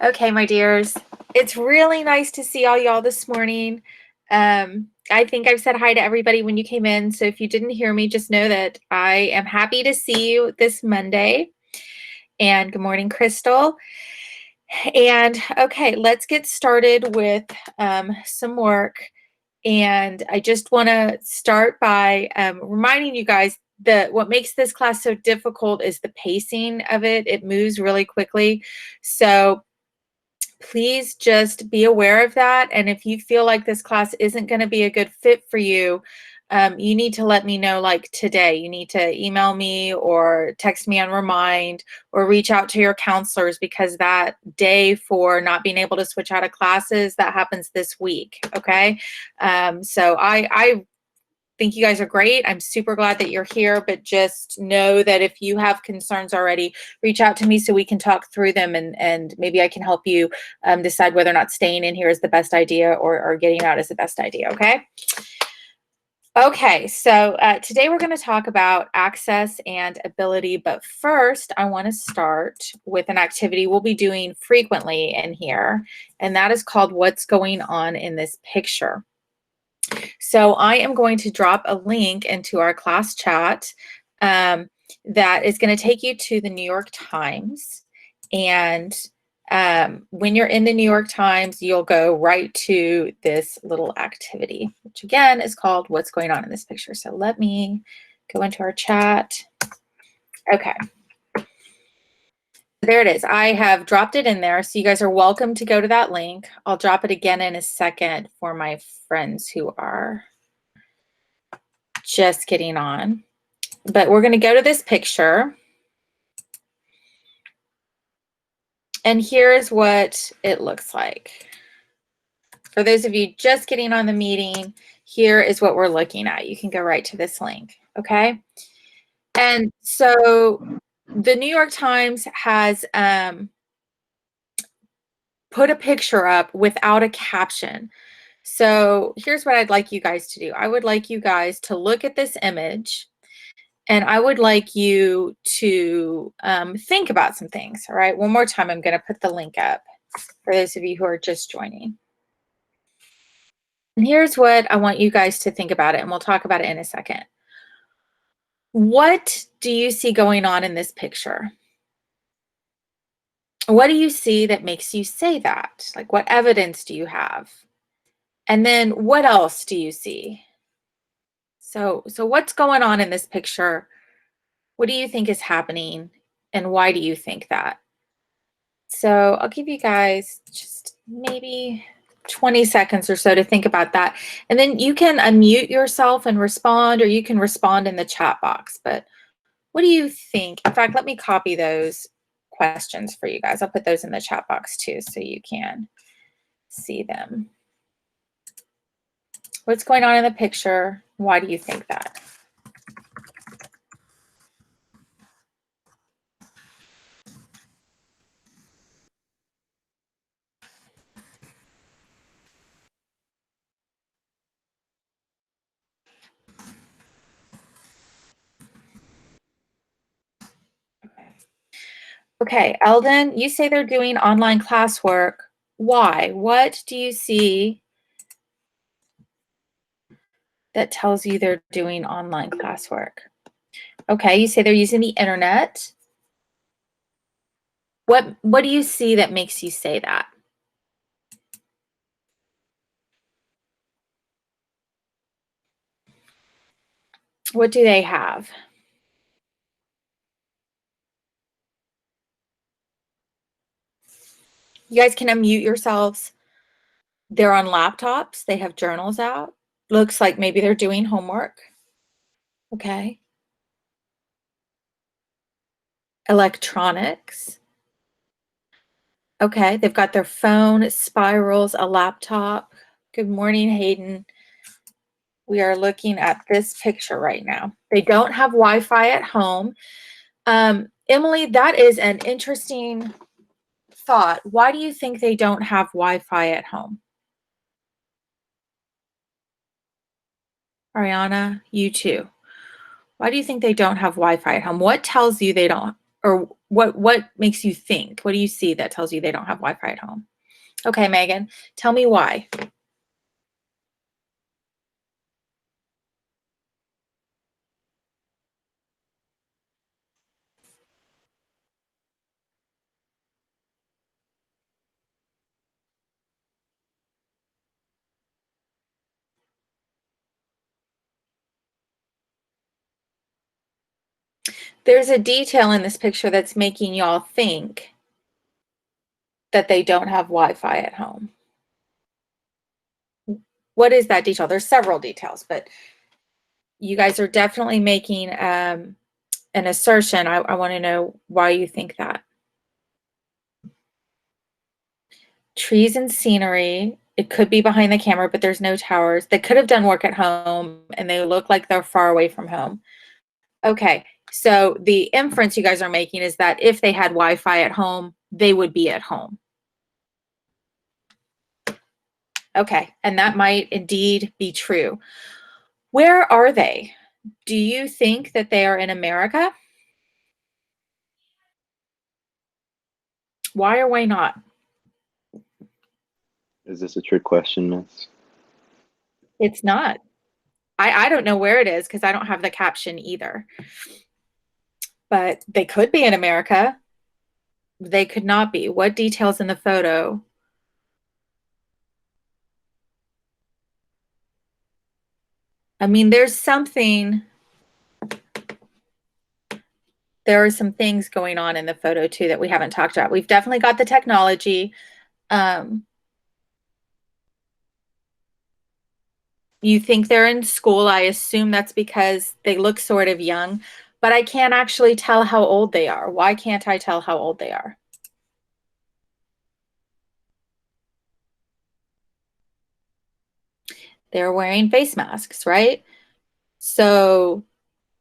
Okay, my dears, it's really nice to see all y'all this morning. I think I've said hi to everybody when you came in, so if you didn't hear me, just know that I am happy to see you this Monday. And good morning, Crystal. And okay, let's get started with some work. And I just want to start by reminding you guys that what makes this class so difficult is the pacing of it. It moves really quickly. So please just be aware of that. And if you feel like this class isn't going to be a good fit for you, you need to let me know like today. You need to email me or text me on Remind or reach out to your counselors, because that day for not being able to switch out of classes, that happens this week. Okay. So I think you guys are great. I'm super glad that you're here, but just know that if you have concerns already, reach out to me so we can talk through them, and maybe I can help you decide whether or not staying in here is the best idea or getting out is the best idea, okay? Okay, so today we're going to talk about access and ability, but first I want to start with an activity we'll be doing frequently in here, and that is called What's Going On in This Picture. So I am going to drop a link into our class chat that is going to take you to the New York Times. And when you're in the New York Times, you'll go right to this little activity, which again is called What's Going On in This Picture. So let me go into our chat. Okay. There it is. I have dropped it in there. So you guys are welcome to go to that link. I'll drop it again in a second for my friends who are just getting on. But we're going to go to this picture. And here's what it looks like. For those of you just getting on the meeting, here is what we're looking at. You can go right to this link, okay? And so the New York Times has put a picture up without a caption. So here's what I'd like you guys to do. I would like you guys to look at this image, and I would like you to think about some things, all right? One more time, I'm going to put the link up for those of you who are just joining. And here's what I want you guys to think about it, and we'll talk about it in a second. What do you see going on in this picture? What do you see that makes you say that? Like, what evidence do you have? And then what else do you see? So what's going on in this picture? What do you think is happening? And why do you think that? So I'll give you guys just maybe 20 seconds or so to think about that. And then you can unmute yourself and respond, or you can respond in the chat box. But what do you think? In fact, let me copy those questions for you guys. I'll put those in the chat box too, so you can see them. What's going on in the picture? Why do you think that? Okay, Eldon, you say they're doing online classwork. Why? What do you see that tells you they're doing online classwork? Okay, you say they're using the internet. What do you see that makes you say that? What do they have? You guys can unmute yourselves. They're on laptops. They have journals out. Looks like maybe they're doing homework. Okay. Electronics. Okay, they've got their phone, spirals, a laptop. Good morning, Hayden. We are looking at this picture right now. They don't have Wi-Fi at home. Emily, that is an interesting thought. Why do you think they don't have Wi-Fi at home? Ariana, you too. Why do you think they don't have Wi-Fi at home? What tells you they don't or what makes you think? What do you see that tells you they don't have Wi-Fi at home? Okay, Megan, tell me why. There's a detail in this picture that's making y'all think that they don't have Wi-Fi at home. What is that detail? There's several details, but you guys are definitely making an assertion. I want to know why you think that. Trees and scenery. It could be behind the camera, but there's no towers. They could have done work at home and they look like they're far away from home. Okay, so the inference you guys are making is that if they had Wi-Fi at home, they would be at home. Okay, and that might indeed be true. Where are they? Do you think that they are in America? Why or why not? Is this a trick question, Miss? It's not. I don't know where it is because I don't have the caption either. But they could be in America. They could not be. What details in the photo? I mean, there's something. There are some things going on in the photo too that we haven't talked about. We've definitely got the technology. You think they're in school. I assume that's because they look sort of young, but I can't actually tell how old they are. Why can't I tell how old they are? They're wearing face masks, right? So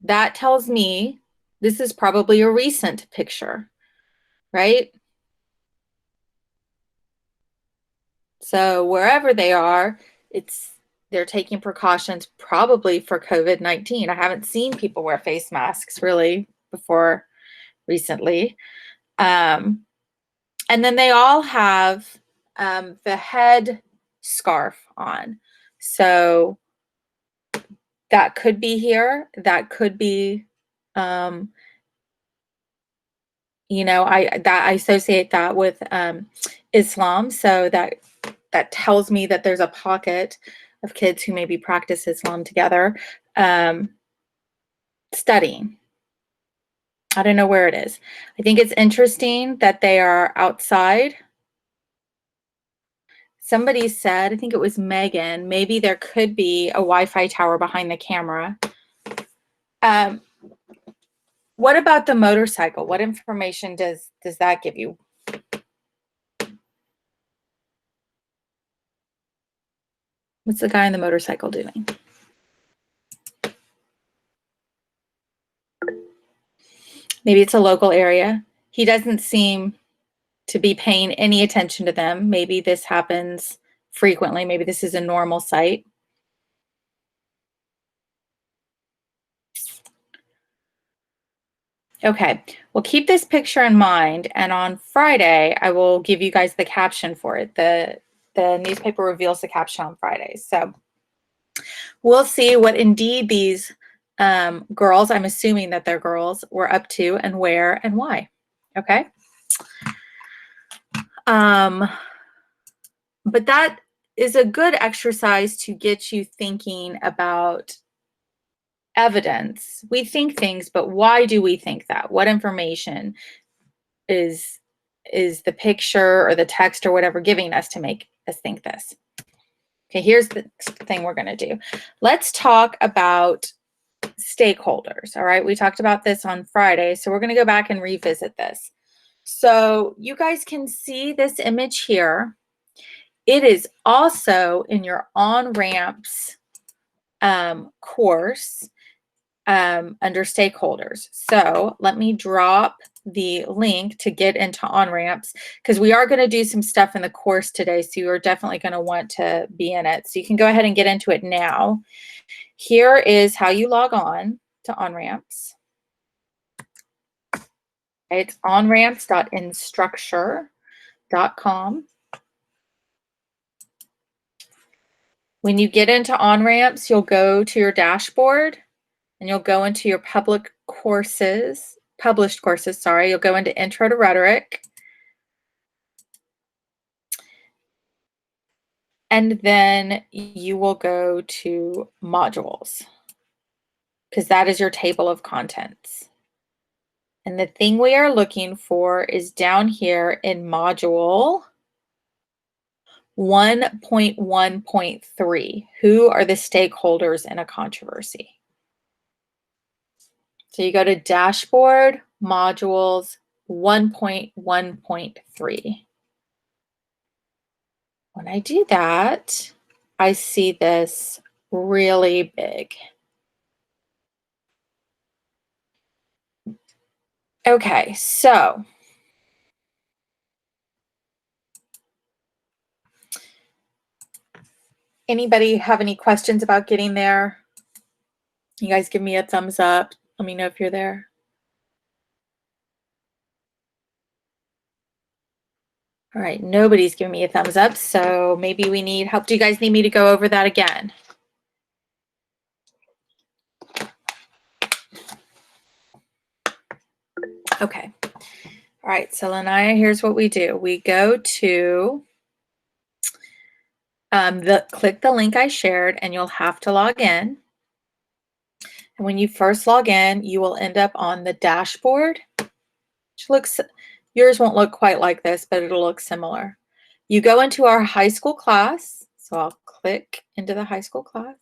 that tells me this is probably a recent picture, right? So wherever they are, they're taking precautions probably for COVID-19. I haven't seen people wear face masks really before recently. And then they all have the head scarf on. So that could be here. That could be, I associate that with Islam. So that tells me that there's a pocket of kids who maybe practice Islam together, studying. I don't know where it is. I think it's interesting that they are outside. Somebody said, I think it was Megan, maybe there could be a Wi-Fi tower behind the camera. What about the motorcycle? What information does that give you? What's the guy on the motorcycle doing? Maybe it's a local area. He doesn't seem to be paying any attention to them. Maybe this happens frequently. Maybe this is a normal sight. Okay, well, keep this picture in mind, and on Friday, I will give you guys the caption for it. The newspaper reveals the caption on Fridays. So we'll see what indeed these girls, I'm assuming that they're girls, were up to and where and why. Okay. But that is a good exercise to get you thinking about evidence. We think things, but why do we think that? What information is the picture or the text or whatever giving us to make us think this? Okay, here's the thing we're going to do. Let's talk about stakeholders. All right, we talked about this on Friday, so we're going to go back and revisit this. So you guys can see this image here. It is also in your OnRamps course under stakeholders. So let me drop the link to get into OnRamps because we are going to do some stuff in the course today. So you're definitely going to want to be in it. So you can go ahead and get into it now. Here is how you log on to OnRamps. It's onramps.instructure.com. When you get into OnRamps, you'll go to your dashboard and you'll go into your published courses, You'll go into Intro to Rhetoric. And then you will go to modules because that is your table of contents. And the thing we are looking for is down here in module 1.1.3. Who are the stakeholders in a controversy? So you go to Dashboard, Modules 1.1.3. When I do that, I see this really big. Okay, so anybody have any questions about getting there? You guys give me a thumbs up. Let me know if you're there. All right, nobody's giving me a thumbs up, so maybe we need help. Do you guys need me to go over that again? Okay. All right, so Lanaya, here's what we do. We go to click the link I shared, and you'll have to log in. And when you first log in, you will end up on the dashboard, which looks, yours won't look quite like this, but it'll look similar. You go into our high school class. So I'll click into the high school class.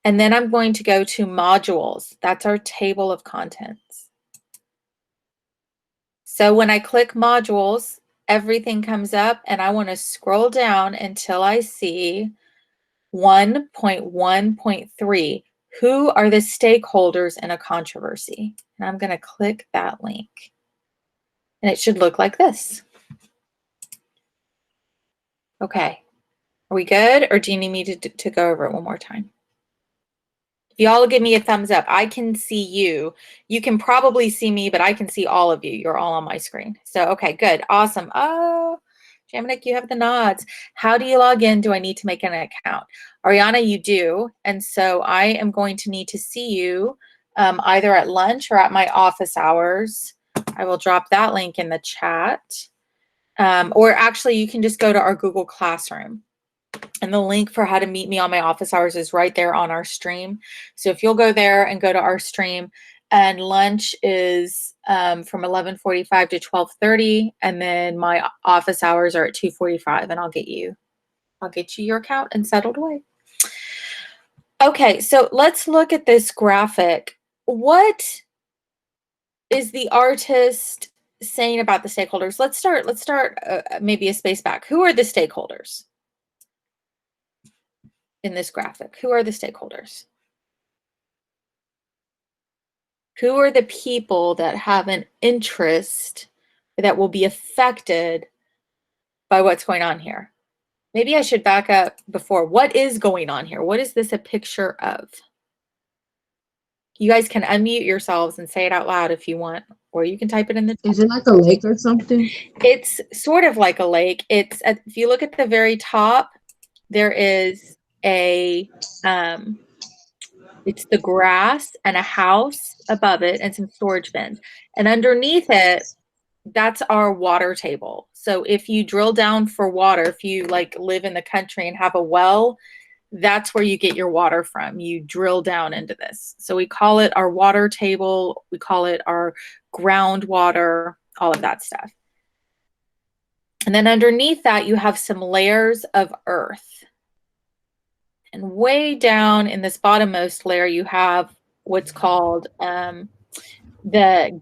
And then I'm going to go to modules. That's our table of contents. So when I click modules, everything comes up and I want to scroll down until I see 1.1.3. Who are the stakeholders in a controversy? And I'm going to click that link. And it should look like this. Okay. Are we good? Or do you need me to go over it one more time? If y'all give me a thumbs up, I can see you. You can probably see me, but I can see all of you. You're all on my screen. So, okay, good. Awesome. Oh, Jaminik, you have the nods. How do you log in? Do I need to make an account? Ariana, you do. And so I am going to need to see you either at lunch or at my office hours. I will drop that link in the chat. Or actually, you can just go to our Google Classroom. And the link for how to meet me on my office hours is right there on our stream. So if you'll go there and go to our stream, and lunch is from 11:45 to 12:30, and then my office hours are at 2:45, and I'll get you your account and settled away. Okay, so let's look at this graphic. What is the artist saying about the stakeholders? Let's start maybe a space back. Who are the stakeholders in this graphic? Who are the stakeholders? Who are the people that have an interest that will be affected by what's going on here? Maybe I should back up before. What is going on here? What is this a picture of? You guys can unmute yourselves and say it out loud if you want, or you can type it in the chat. Is it like a lake or something? It's sort of like a lake. It's if you look at the very top, there is a it's the grass and a house above it and some storage bins. And underneath it, that's our water table. So if you drill down for water, if you like live in the country and have a well, that's where you get your water from. You drill down into this. So we call it our water table. We call it our groundwater, all of that stuff. And then underneath that, you have some layers of earth. And way down in this bottommost layer, you have what's called the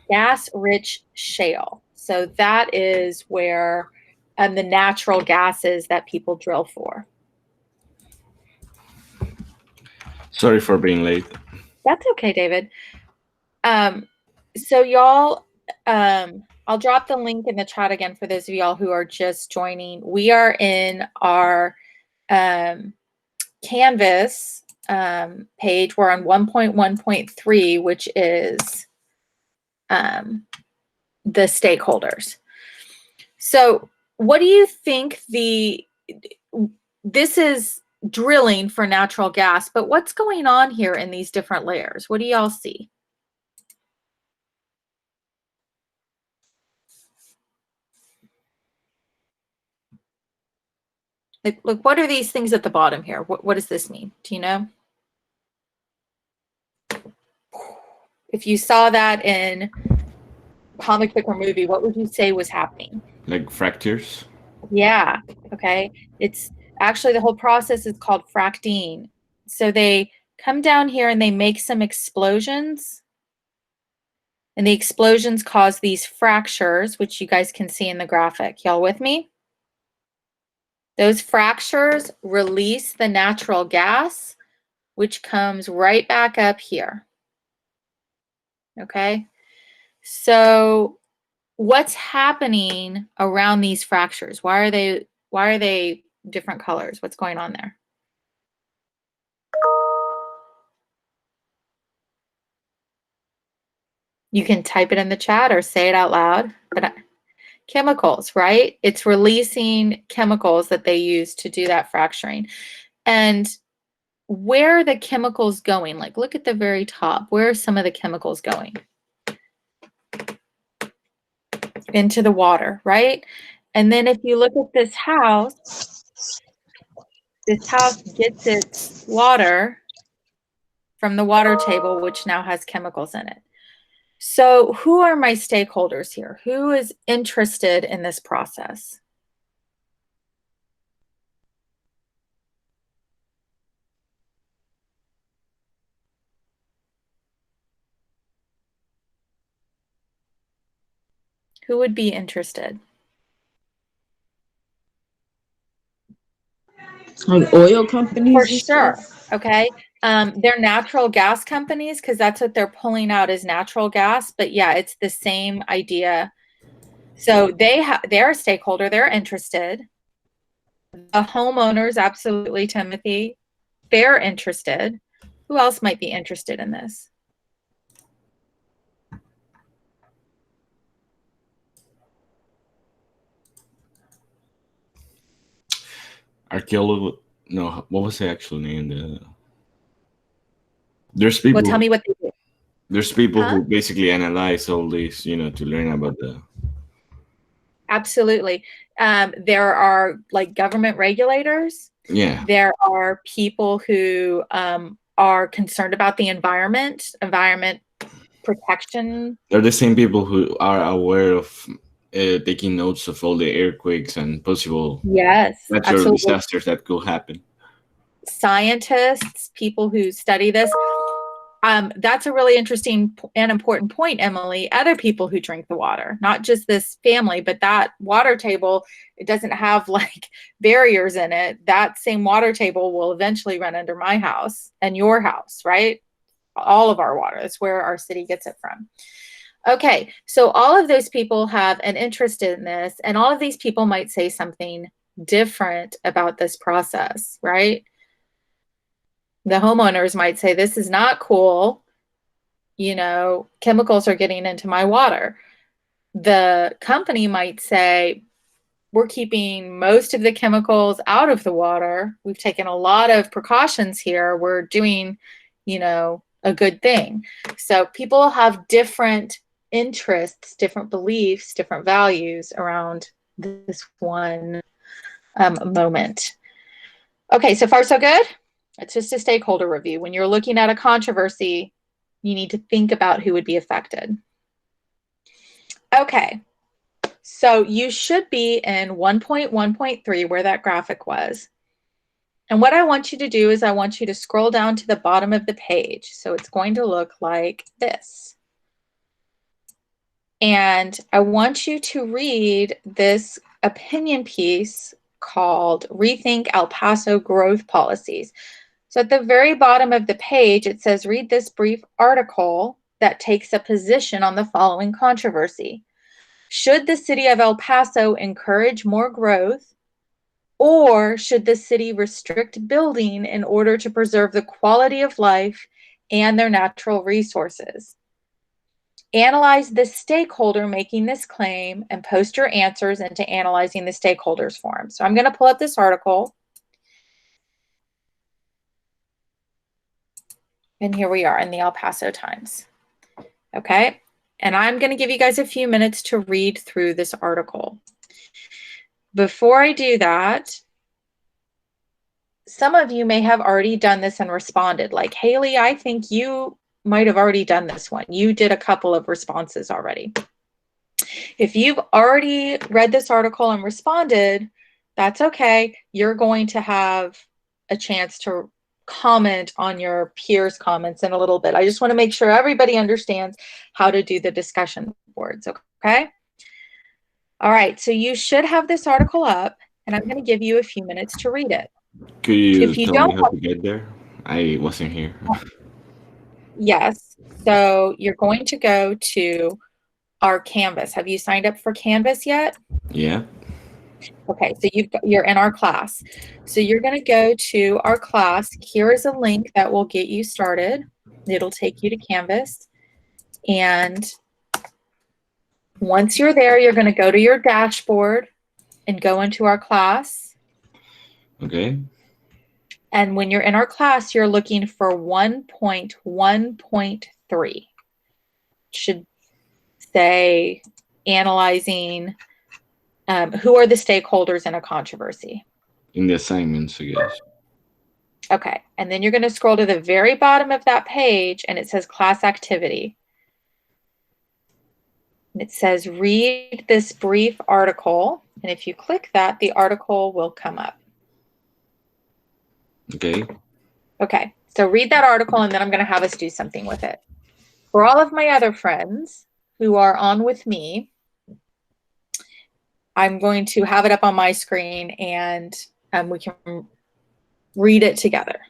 gas-rich shale. So that is where the natural gases that people drill for. Sorry for being late. That's okay, David. So y'all, I'll drop the link in the chat again for those of y'all who are just joining. We are in our Canvas page. We're on 1.1.3, which is the stakeholders. So what do you think this is drilling for natural gas, but what's going on here in these different layers? What do y'all see? Like, look, what are these things at the bottom here? What does this mean? Do you know? If you saw that in comic book or movie, what would you say was happening? Like fractures? Yeah, okay. It's actually, the whole process is called fracting. So they come down here and they make some explosions. And the explosions cause these fractures, which you guys can see in the graphic. Y'all with me? Those fractures release the natural gas, which comes right back up here. Okay? So what's happening around these fractures? Why are they different colors? What's going on there? You can type it in the chat or say it out loud. But chemicals, right? It's releasing chemicals that they use to do that fracturing. And where are the chemicals going? Like, look at the very top. Where are some of the chemicals going? Into the water, right? And then if you look at this house gets its water from the water table, which now has chemicals in it. So who are my stakeholders here? Who is interested in this process? Who would be interested? Like oil companies? For sure. Okay. They're natural gas companies because that's what they're pulling out is natural gas. But yeah, it's the same idea. So they're a stakeholder. They're interested. The homeowners, absolutely, Timothy. They're interested. Who else might be interested in this? Archaeological. No, what was the actual name? There's people. Well, tell me what they do. There's people who basically analyze all these, to learn about the. Absolutely. There are like government regulators. Yeah. There are people who are concerned about the environment protection. They're the same people who are aware of taking notes of all the earthquakes and possible natural disasters that could happen. Scientists, people who study this. That's a really interesting and important point, Emily. Other people who drink the water, not just this family, but that water table, it doesn't have like barriers in it. That same water table will eventually run under my house and your house, right? All of our water. That's where our city gets it from. Okay, so all of those people have an interest in this, and all of these people might say something different about this process, right? The homeowners might say, this is not cool. Chemicals are getting into my water. The company might say, we're keeping most of the chemicals out of the water. We've taken a lot of precautions here. We're doing, a good thing. So people have different interests, different beliefs, different values around this one moment. Okay, so far so good? It's just a stakeholder review. When you're looking at a controversy, you need to think about who would be affected. Okay, so you should be in 1.1.3 where that graphic was. And what I want you to do is I want you to scroll down to the bottom of the page. So it's going to look like this. And I want you to read this opinion piece called Rethink El Paso Growth Policies. So at the very bottom of the page, it says, read this brief article that takes a position on the following controversy. Should the city of El Paso encourage more growth Or should the city restrict building in order to preserve the quality of life and their natural resources? Analyze the stakeholder making this claim and post your answers into Analyzing the Stakeholders form. So I'm going to pull up this article. And here we are in the El Paso Times. Okay. And I'm going to give you guys a few minutes to read through this article. Before I do that, some of you may have already done this and responded. Like, Haley, I think you might have already done this one. You did a couple of responses already. If you've already read this article and responded, that's okay. You're going to have a chance to comment on your peers' comments in a little bit. I just want to make sure everybody understands how to do the discussion boards, okay? All right, so you should have this article up, and I'm going to give you a few minutes to read it. Could you tell me how to get there? I wasn't here. Yes, so you're going to go to our Canvas. Have you signed up for Canvas yet? Yeah. Okay, so you're in our class. So you're going to go to our class. Here is a link that will get you started. It'll take you to Canvas. And once you're there, you're going to go to your dashboard and go into our class. Okay. And when you're in our class, you're looking for 1.1.3. Should say analyzing who are the stakeholders in a controversy. In the assignments, I guess. Okay, and then you're going to scroll to the very bottom of that page, and it says class activity. And it says read this brief article, and if you click that, the article will come up. Okay. Okay, so read that article, and then I'm going to have us do something with it. For all of my other friends who are on with me, I'm going to have it up on my screen, and we can read it together.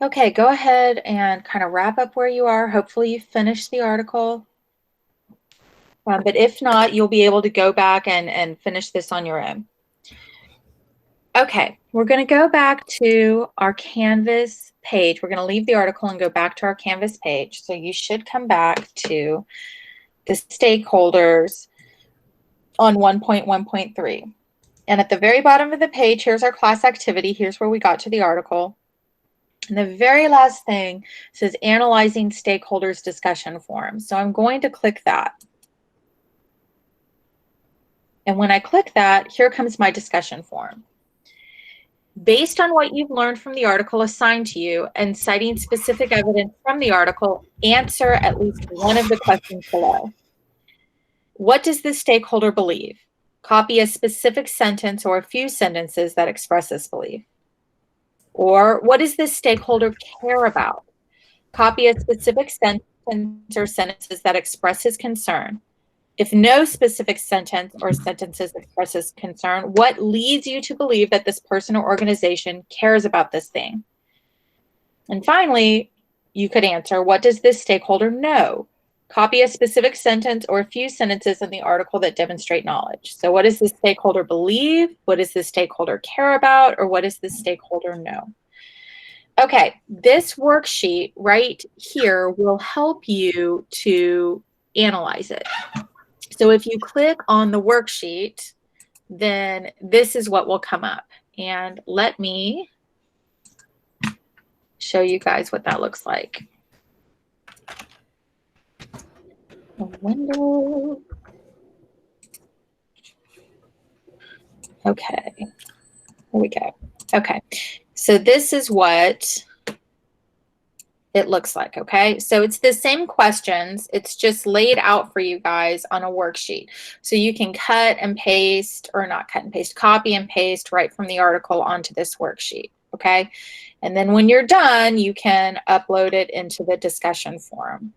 Okay, go ahead and kind of wrap up where you are. Hopefully you finished the article. But if not, you'll be able to go back and finish this on your own. Okay, we're going to go back to our Canvas page. We're going to leave the article and go back to our Canvas page. So you should come back to the stakeholders on 1.1.3. And at the very bottom of the page, here's our class activity. Here's where we got to the article. And the very last thing says Analyzing Stakeholders Discussion Forum. So I'm going to click that. And when I click that, here comes my discussion forum. Based on what you've learned from the article assigned to you and citing specific evidence from the article, answer at least one of the questions below. What does the stakeholder believe? Copy a specific sentence or a few sentences that express this belief. Or what does this stakeholder care about? Copy a specific sentence or sentences that express his concern. If no specific sentence or sentences expresses concern, what leads you to believe that this person or organization cares about this thing? And finally, you could answer, what does this stakeholder know? Copy a specific sentence or a few sentences in the article that demonstrate knowledge. So what does this stakeholder believe? What does this stakeholder care about? Or what does this stakeholder know? Okay, this worksheet right here will help you to analyze it. So if you click on the worksheet, then this is what will come up. And let me show you guys what that looks like. A window. Okay, here we go. Okay, so this is what it looks like, okay? So it's the same questions. It's just laid out for you guys on a worksheet. So you can cut and paste, or not cut and paste, copy and paste right from the article onto this worksheet, okay? And then when you're done, you can upload it into the discussion forum,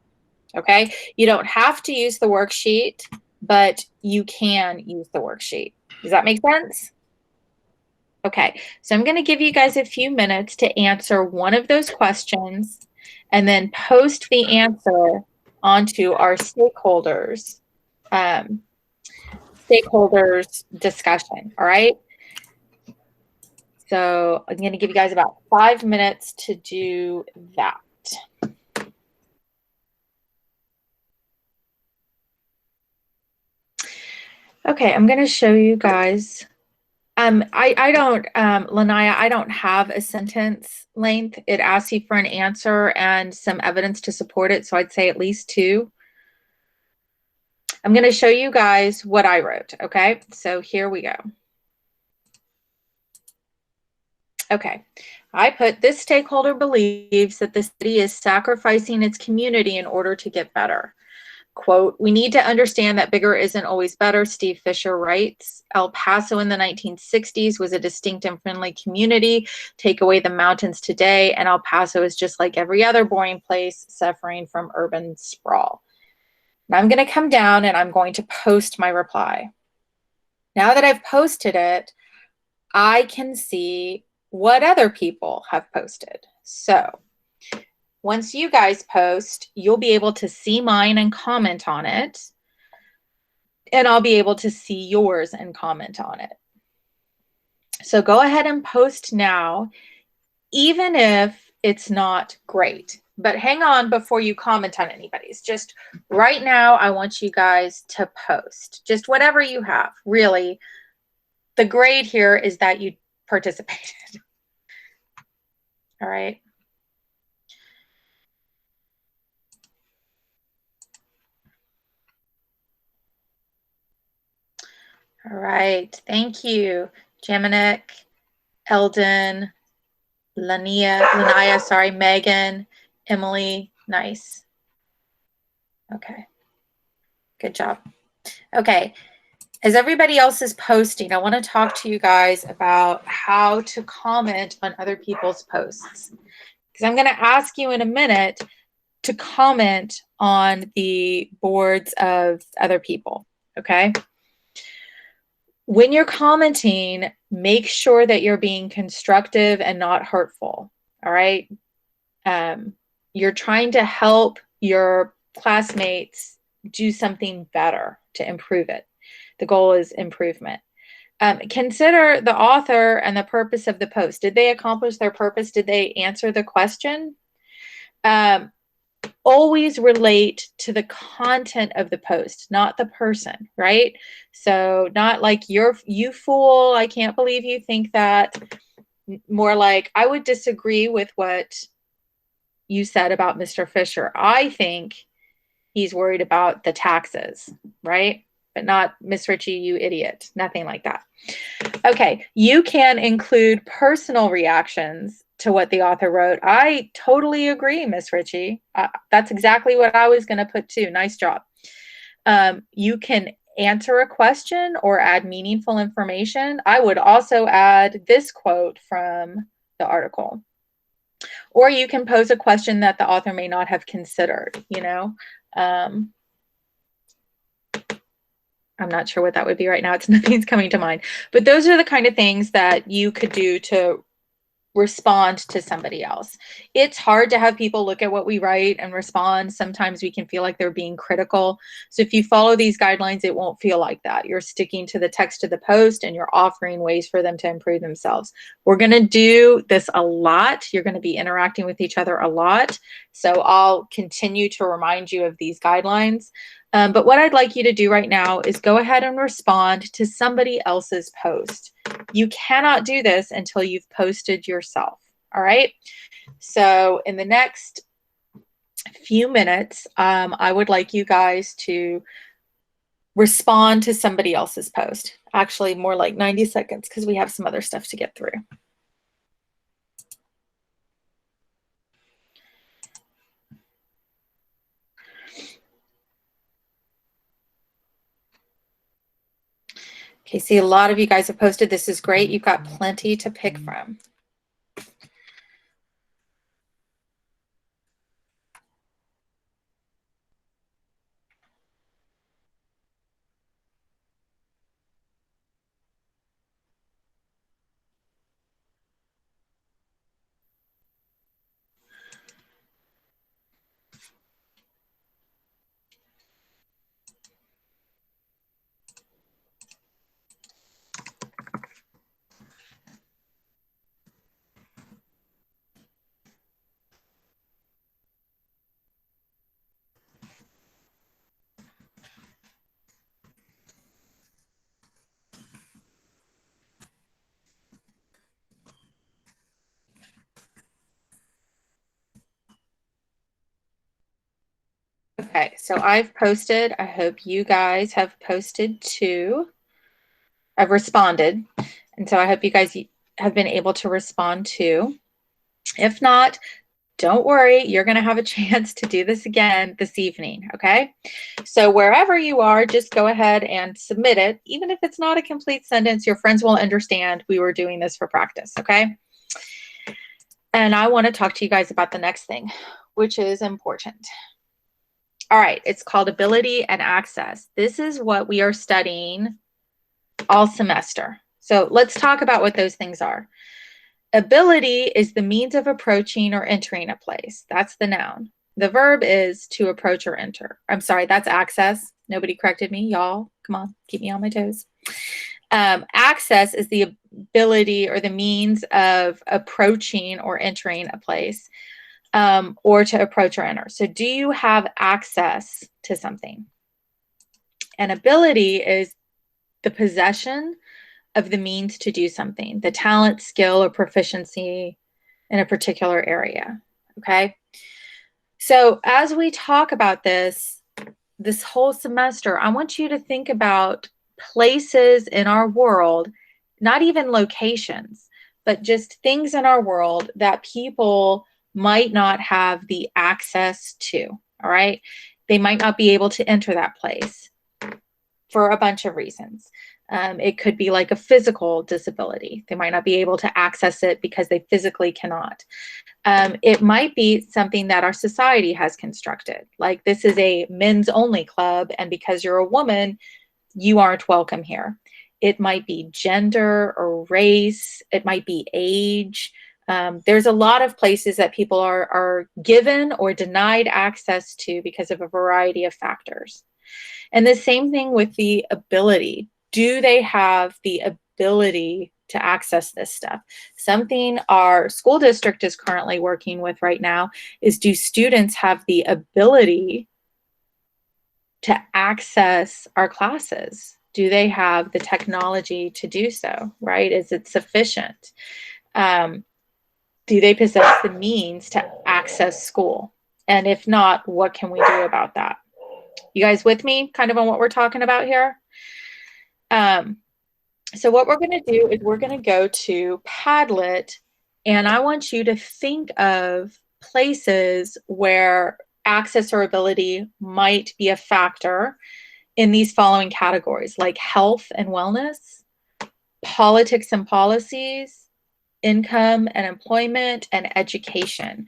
okay? You don't have to use the worksheet, but you can use the worksheet. Does that make sense? Okay, so I'm going to give you guys a few minutes to answer one of those questions and then post the answer onto our stakeholders discussion, all right? So I'm going to give you guys about 5 minutes to do that. Okay, I'm going to show you guys. I don't, Lanaya, I don't have a sentence length. It asks you for an answer and some evidence to support it. So I'd say at least 2. I'm going to show you guys what I wrote. Okay, so here we go. Okay, I put, this stakeholder believes that the city is sacrificing its community in order to get better. Quote, we need to understand that bigger isn't always better, Steve Fisher writes. El Paso in the 1960s was a distinct and friendly community. Take away the mountains today, and El Paso is just like every other boring place suffering from urban sprawl. Now I'm going to come down and I'm going to post my reply. Now that I've posted it, I can see what other people have posted. So once you guys post, you'll be able to see mine and comment on it. And I'll be able to see yours and comment on it. So go ahead and post now, even if it's not great. But hang on before you comment on anybody's. Just right now, I want you guys to post. Just whatever you have, really. The grade here is that you participated. All right. All right, thank you, Jaminik, Eldon, Lanaya, sorry, Megan, Emily, nice. Okay, good job. Okay, as everybody else is posting, I want to talk to you guys about how to comment on other people's posts. Because I'm going to ask you in a minute to comment on the boards of other people, okay? When you're commenting, make sure that you're being constructive and not hurtful, all right? You're trying to help your classmates do something better to improve it. The goal is improvement. Consider the author and the purpose of the post. Did they accomplish their purpose? Did they answer the question? Always relate to the content of the post, not the person, right? So not like you fool, I can't believe you think that. More like, I would disagree with what you said about Mr. Fisher. I think he's worried about the taxes, right? But not, Miss Ritchie, you idiot. Nothing like that. Okay, you can include personal reactions to what the author wrote. I totally agree, Miss Ritchie. That's exactly what I was going to put too. Nice job. You can answer a question or add meaningful information, I would also add this quote from the article. Or you can pose a question that the author may not have considered, you know. I'm not sure what that would be right now. Nothing's coming to mind. But those are the kind of things that you could do to respond to somebody else. It's hard to have people look at what we write and respond. Sometimes we can feel like they're being critical. So if you follow these guidelines, it won't feel like that. You're sticking to the text of the post and you're offering ways for them to improve themselves. We're going to do this a lot. You're going to be interacting with each other a lot. So I'll continue to remind you of these guidelines. But what I'd like you to do right now is go ahead and respond to somebody else's post. You cannot do this until you've posted yourself. All right. So in the next few minutes, I would like you guys to respond to somebody else's post. Actually, more like 90 seconds because we have some other stuff to get through. Okay, see, a lot of you guys have posted. This is great. You've got plenty to pick from. Okay, so I've posted. I hope you guys have posted too. I've responded. And so I hope you guys have been able to respond too. If not, don't worry. You're going to have a chance to do this again this evening. Okay, so wherever you are, just go ahead and submit it. Even if it's not a complete sentence, your friends will understand we were doing this for practice. Okay. And I want to talk to you guys about the next thing, which is important. All right, it's called ability and access. This is what we are studying all semester. So let's talk about what those things are. Ability is the means of approaching or entering a place. That's the noun. The verb is to approach or enter. I'm sorry, that's access. Nobody corrected me. Y'all, come on, keep me on my toes. Access is the ability or the means of approaching or entering a place. Or to approach or enter. So do you have access to something? An ability is the possession of the means to do something, the talent, skill, or proficiency in a particular area. Okay. So as we talk about this whole semester, I want you to think about places in our world, not even locations, but just things in our world that people might not have the access to, all right? They might not be able to enter that place for a bunch of reasons. It could be like a physical disability. They might not be able to access it because they physically cannot. It might be something that our society has constructed. Like this is a men's only club, and because you're a woman, you aren't welcome here. It might be gender or race. It might be age. There's a lot of places that people are given or denied access to because of a variety of factors. And the same thing with the ability. Do they have the ability to access this stuff? Something our school district is currently working with right now is, do students have the ability to access our classes? Do they have the technology to do so, right? Is it sufficient? Do they possess the means to access school? And if not, what can we do about that? You guys with me kind of on what we're talking about here? So what we're going to do is we're going to go to Padlet, and I want you to think of places where access or ability might be a factor in these following categories, like health and wellness, politics and policies, income and employment, and education.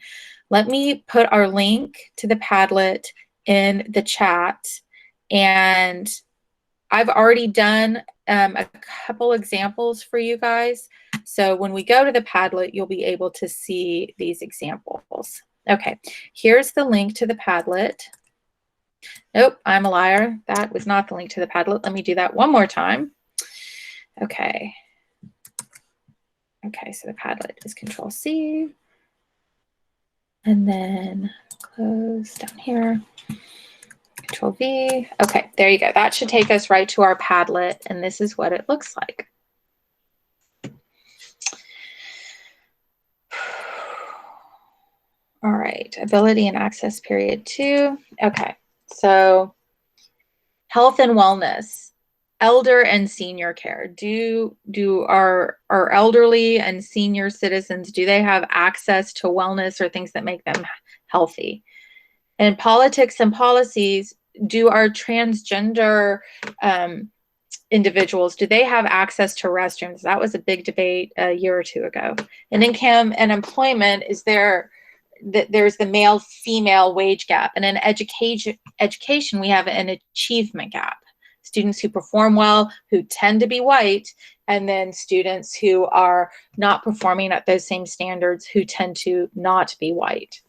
Let me put our link to the Padlet in the chat. And I've already done a couple examples for you guys. So when we go to the Padlet, you'll be able to see these examples. Okay, here's the link to the Padlet. Nope, I'm a liar. That was not the link to the Padlet. Let me do that one more time. Okay. Okay, so the Padlet is Control-C. And then close down here. Control-V. Okay, there you go. That should take us right to our Padlet, and this is what it looks like. All right, ability and access period 2. Okay, so health and wellness, elder and senior care. Do our elderly and senior citizens, do they have access to wellness or things that make them healthy? And politics and policies, do our transgender individuals, do they have access to restrooms? That was a big debate a year or two ago. And income and employment, is there's the male-female wage gap. And in education, we have an achievement gap. Students who perform well, who tend to be white, and then students who are not performing at those same standards, who tend to not be white.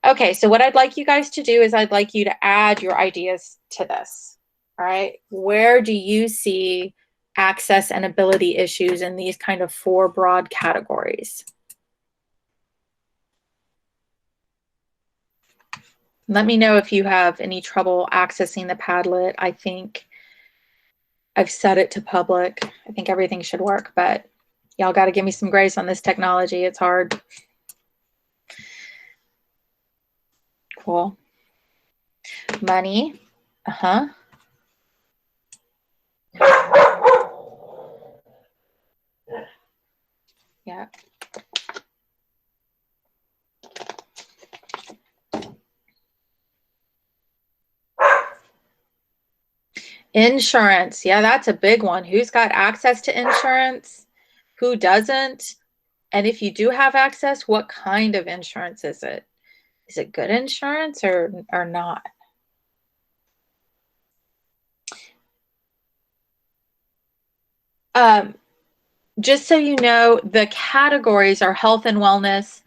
Okay, so what I'd like you guys to do is I'd like you to add your ideas to this. All right, where do you see access and ability issues in these kind of 4 broad categories? Let me know if you have any trouble accessing the Padlet. I think I've set it to public. I think everything should work, but y'all got to give me some grace on this technology. It's hard. Cool. Money. Yeah. Insurance. Yeah, that's a big one. Who's got access to insurance? Who doesn't? And if you do have access, what kind of insurance is it? Is it good insurance or not? Just so you know, the categories are health and wellness,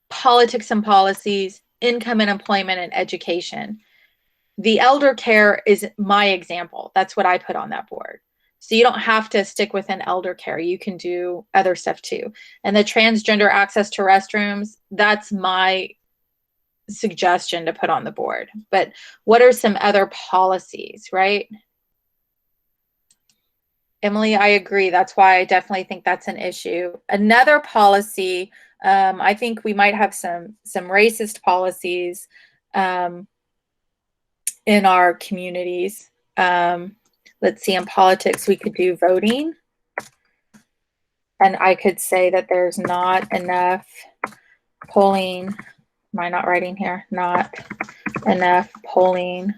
politics and policies, income and employment, and education. The elder care is my example. That's what I put on that board. So you don't have to stick within elder care. You can do other stuff too. And the transgender access to restrooms, that's my suggestion to put on the board. But what are some other policies, right? Emily, I agree. That's why I definitely think that's an issue. Another policy, I think we might have some racist policies in our communities. Let's see, in politics, we could do voting. And I could say that there's not enough polling. Am I not writing here? Not enough polling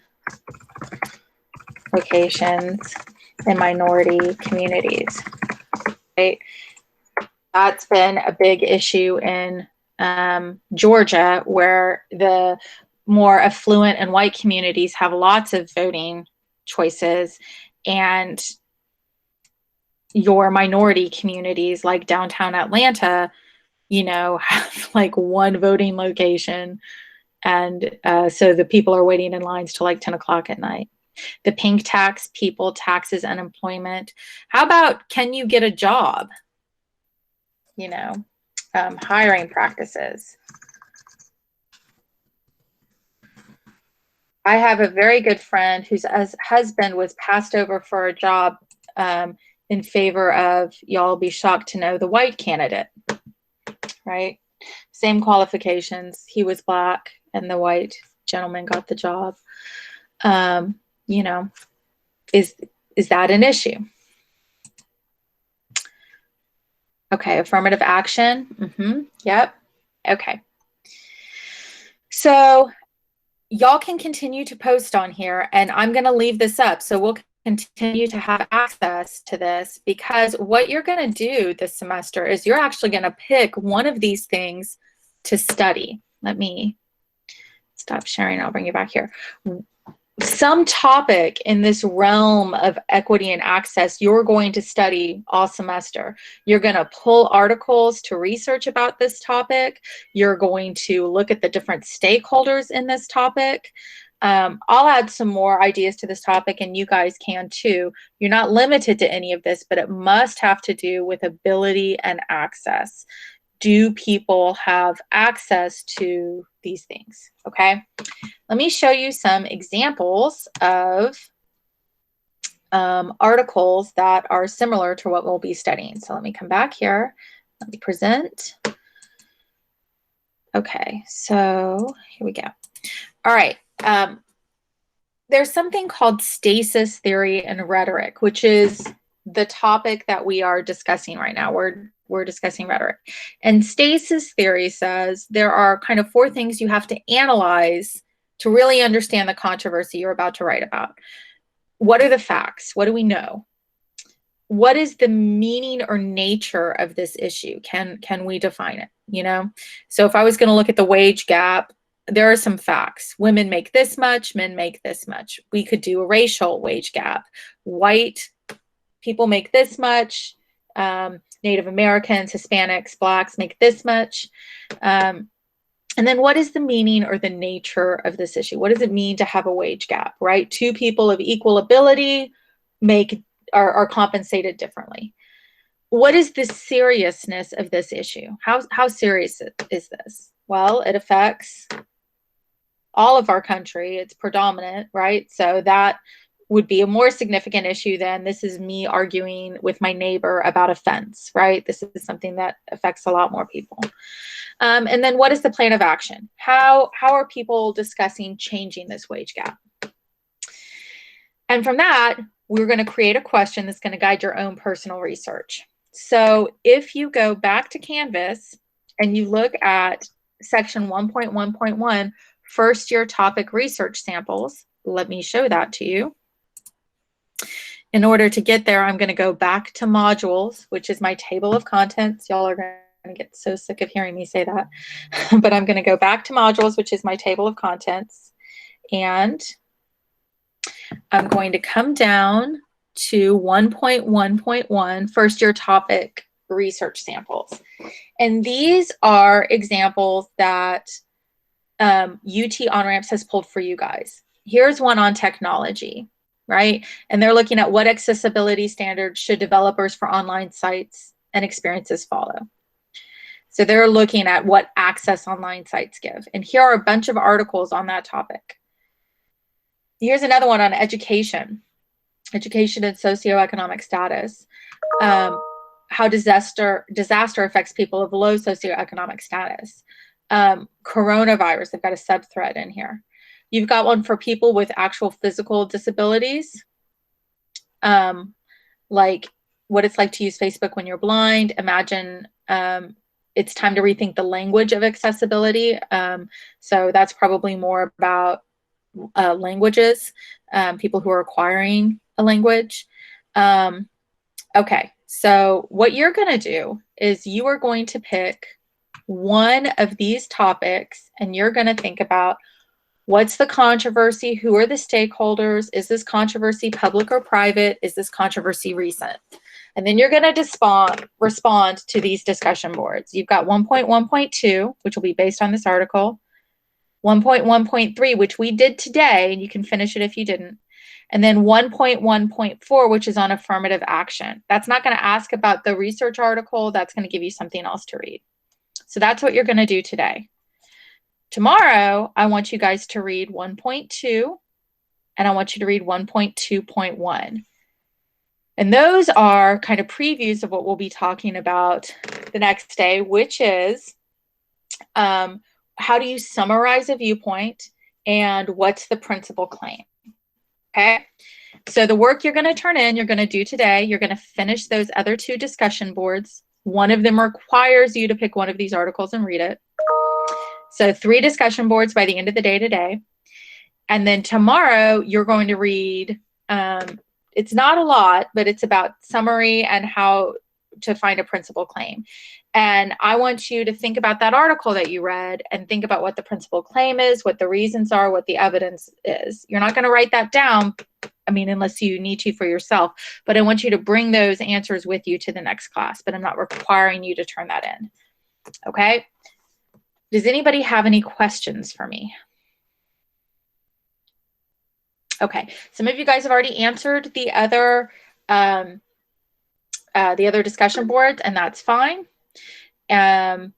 locations in minority communities. Right? That's been a big issue in Georgia, where the more affluent and white communities have lots of voting choices, and your minority communities like downtown Atlanta, you know, have like 1 voting location. And so the people are waiting in lines till like 10 o'clock at night. The pink tax, people, taxes, unemployment. How about, can you get a job? You know, hiring practices. I have a very good friend whose husband was passed over for a job in favor of, y'all be shocked to know, the white candidate, right? Same qualifications. He was Black and the white gentleman got the job. You know, is that an issue? Okay, affirmative action. Yep. Okay. So y'all can continue to post on here, and I'm going to leave this up. So we'll continue to have access to this, because what you're going to do this semester is you're actually going to pick one of these things to study. Let me stop sharing. I'll bring you back here. Some topic in this realm of equity and access you're going to study all semester. You're going to pull articles to research about this topic. You're going to look at the different stakeholders in this topic. I'll add some more ideas to this topic, and you guys can too. You're not limited to any of this, but it must have to do with ability and access. Do people have access to these things? Okay, let me show you some examples of articles that are similar to what we'll be studying. So let me come back here. Let me present. Okay, so here we go. All right. There's something called stasis theory and rhetoric, which is the topic that we are discussing right now. We're discussing rhetoric. And stasis theory says there are kind of 4 things you have to analyze to really understand the controversy you're about to write about. What are the facts? What do we know? What is the meaning or nature of this issue? Can we define it? You know? So if I was going to look at the wage gap, there are some facts. Women make this much, men make this much. We could do a racial wage gap. White people make this much. Native Americans, Hispanics, Blacks make this much. And then what is the meaning or the nature of this issue? What does it mean to have a wage gap, right? 2 people of equal ability are compensated differently. What is the seriousness of this issue? How serious is this? Well, it affects all of our country. It's predominant, right? So that would be a more significant issue than this is me arguing with my neighbor about a fence, right? This is something that affects a lot more people. And then what is the plan of action? How are people discussing changing this wage gap? And from that, we're going to create a question that's going to guide your own personal research. So if you go back to Canvas and you look at section 1.1.1, first year topic research samples, let me show that to you. In order to get there, I'm going to go back to modules, which is my table of contents. Y'all are going to get so sick of hearing me say that. But I'm going to go back to modules, which is my table of contents. And I'm going to come down to 1.1.1, first year topic research samples. And these are examples that UT OnRamps has pulled for you guys. Here's one on technology, right? And they're looking at what accessibility standards should developers for online sites and experiences follow. So they're looking at what access online sites give. And here are a bunch of articles on that topic. Here's another one on education and socioeconomic status. How disaster affects people of low socioeconomic status. Coronavirus, they've got a sub-thread in here. You've got one for people with actual physical disabilities, like what it's like to use Facebook when you're blind. Imagine it's time to rethink the language of accessibility. So that's probably more about languages, people who are acquiring a language. Okay, so what you're going to do is you are going to pick one of these topics and you're going to think about what's the controversy, who are the stakeholders, is this controversy public or private, is this controversy recent? And then you're going to respond to these discussion boards. You've got 1.1.2, which will be based on this article, 1.1.3, which we did today, and you can finish it if you didn't. And then 1.1.4, which is on affirmative action. That's not going to ask about the research article. That's going to give you something else to read. So that's what you're going to do today. Tomorrow, I want you guys to read 1.2, and I want you to read 1.2.1. And those are kind of previews of what we'll be talking about the next day, which is how do you summarize a viewpoint and what's the principal claim? Okay, so the work you're going to turn in, you're going to do today, you're going to finish those other 2 discussion boards. One of them requires you to pick one of these articles and read it. So 3 discussion boards by the end of the day today. And then tomorrow you're going to read, it's not a lot, but it's about summary and how to find a principal claim. And I want you to think about that article that you read and think about what the principal claim is, what the reasons are, what the evidence is. You're not going to write that down, I mean, unless you need to for yourself, but I want you to bring those answers with you to the next class, but I'm not requiring you to turn that in. Okay? Does anybody have any questions for me? Okay, some of you guys have already answered the other discussion boards, and that's fine. And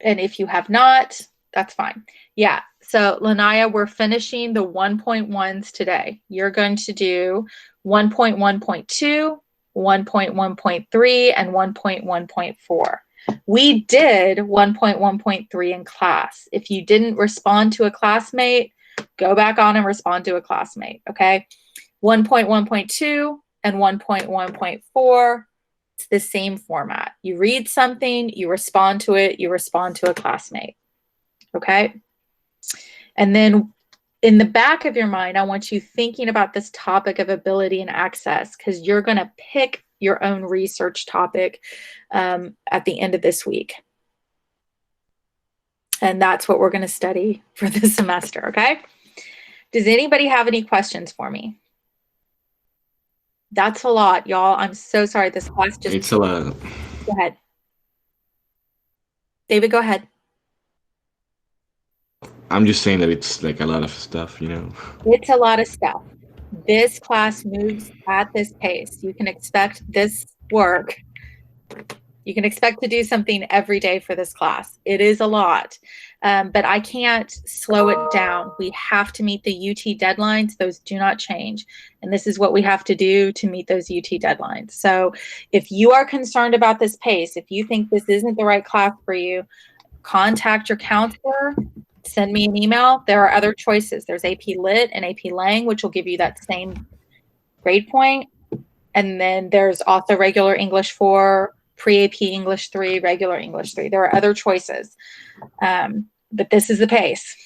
if you have not, that's fine. Yeah, so Lanaya, we're finishing the 1.1s today. You're going to do 1.1.2, 1.1.3, and 1.1.4. We did 1.1.3 in class. If you didn't respond to a classmate, go back on and respond to a classmate, okay? 1.1.2 and 1.1.4, it's the same format. You read something, you respond to it, you respond to a classmate, okay? And then in the back of your mind, I want you thinking about this topic of ability and access, because you're going to pick your own research topic at the end of this week. And that's what we're going to study for this semester, okay? Does anybody have any questions for me? That's a lot, y'all. I'm so sorry. This class just... It's a lot. Go ahead. David, go ahead. I'm just saying that it's like a lot of stuff, you know. It's a lot of stuff. This class moves at this pace. You can expect this work. You can expect to do something every day for this class. It is a lot, but I can't slow it down. We have to meet the UT deadlines. Those do not change. And this is what we have to do to meet those UT deadlines. So if you are concerned about this pace, if you think this isn't the right class for you, contact your counselor, send me an email. There are other choices. There's AP Lit and AP Lang, which will give you that same grade point. And then there's also regular English 4, pre-AP English 3, regular English 3. There are other choices, but this is the pace.